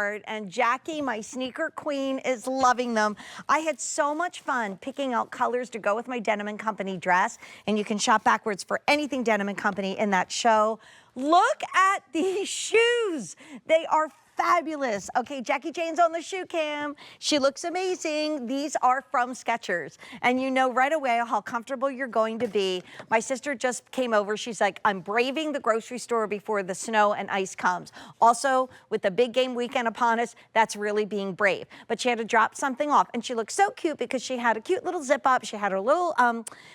yard, and Jackie, my sneaker queen, is loving them. I had so much fun picking out colors to go with my Denim & Company dress, and you can shop backwards for anything Denim & Company in that show. Look at these shoes. They are fabulous. Okay, Jackie Jane's on the shoe cam. She looks amazing. These are from Skechers. And you know right away how comfortable you're going to be. My sister just came over. She's like, I'm braving the grocery store before the snow and ice comes. Also, with the big game weekend upon us, that's really being brave. But she had to drop something off. And she looked so cute because she had a cute little zip up. She had her little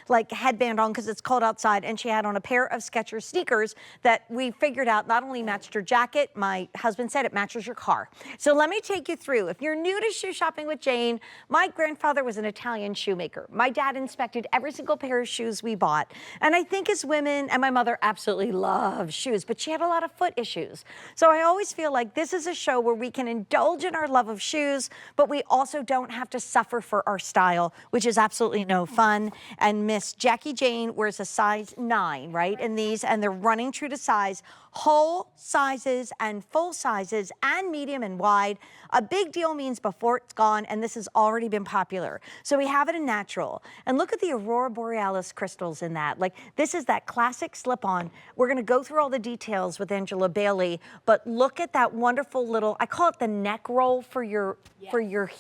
like headband on because it's cold outside. And she had on a pair of Skechers sneakers that we figured out not only matched her jacket, my husband said it matched your car. So let me take you through. If you're new to shoe shopping with Jane, my grandfather was an Italian shoemaker. My dad inspected every single pair of shoes we bought. And I think as women, and my mother absolutely loves shoes, but she had a lot of foot issues. So I always feel like this is a show where we can indulge in our love of shoes, but we also don't have to suffer for our style, which is absolutely no fun. And Miss Jackie Jane wears a size 9, right? In these, and they're running true to size. Whole sizes and full sizes and medium and wide. A big deal means before it's gone, and this has already been popular. So we have it in natural. And look at the Aurora Borealis crystals in that. Like, this is that classic slip-on. We're gonna go through all the details with Angela Bailey, but look at that wonderful little, I call it the neck roll for your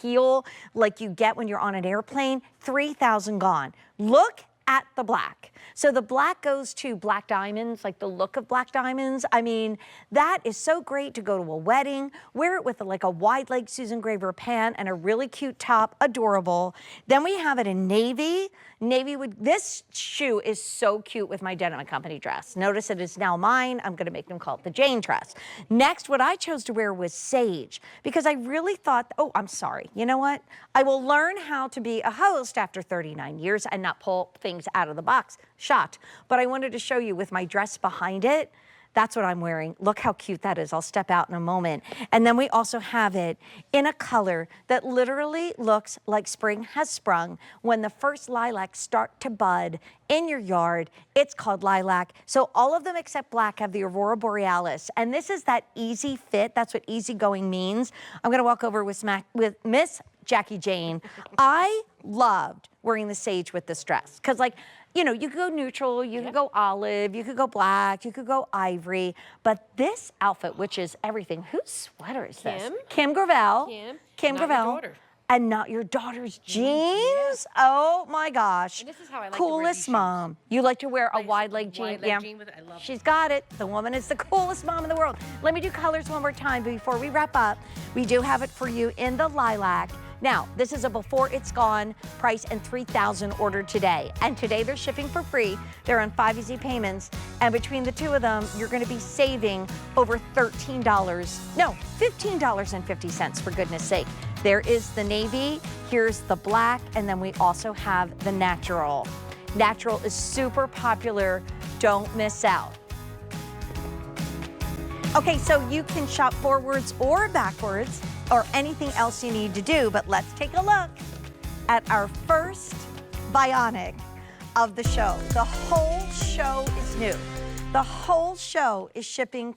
heel, like you get when you're on an airplane. 3,000 gone. Look at the black. So the black goes to black diamonds, like the look of black diamonds. I mean, that is so great to go to a wedding, wear it with like a wide leg Susan Graver pant and a really cute top, adorable. Then we have it in navy. This shoe is so cute with my Denim & Company dress. Notice it is now mine. I'm gonna make them call it the Jane dress. Next, what I chose to wear was sage because I really thought, oh, I'm sorry. You know what? I will learn how to be a host after 39 years and not pull things out of the box. Shocked. But I wanted to show you with my dress behind it. That's what I'm wearing. Look how cute that is. I'll step out in a moment. And then we also have it in a color that literally looks like spring has sprung. When the first lilacs start to bud in your yard, it's called lilac. So all of them except black have the Aurora Borealis. And this is that easy fit. That's what easygoing means. I'm gonna walk over with Miss Jackie Jane. I loved wearing the sage with this dress. Cause like, you know, you could go neutral, you could go olive, you could go black, you could go ivory, but this outfit, which is everything, whose sweater is this? Kim Gravel. Kim Gravel. And not your daughter's jeans? Yeah. Oh my gosh. And this is how I like coolest to wear mom. You like to wear a wide leg jean? Yeah. I love She's got it. The woman is the coolest mom in the world. Let me do colors one more time before we wrap up. We do have it for you in the lilac. Now, this is a before it's gone price and 3,000 ordered today. And today they're shipping for free. They're on 5 easy payments. And between the two of them, you're gonna be saving over $13. No, $15.50 for goodness sake. There is the navy, here's the black, and then we also have the natural. Natural is super popular. Don't miss out. Okay, so you can shop forwards or backwards or anything else you need to do, but let's take a look at our first Bionic of the show. The whole show is new. The whole show is shipping for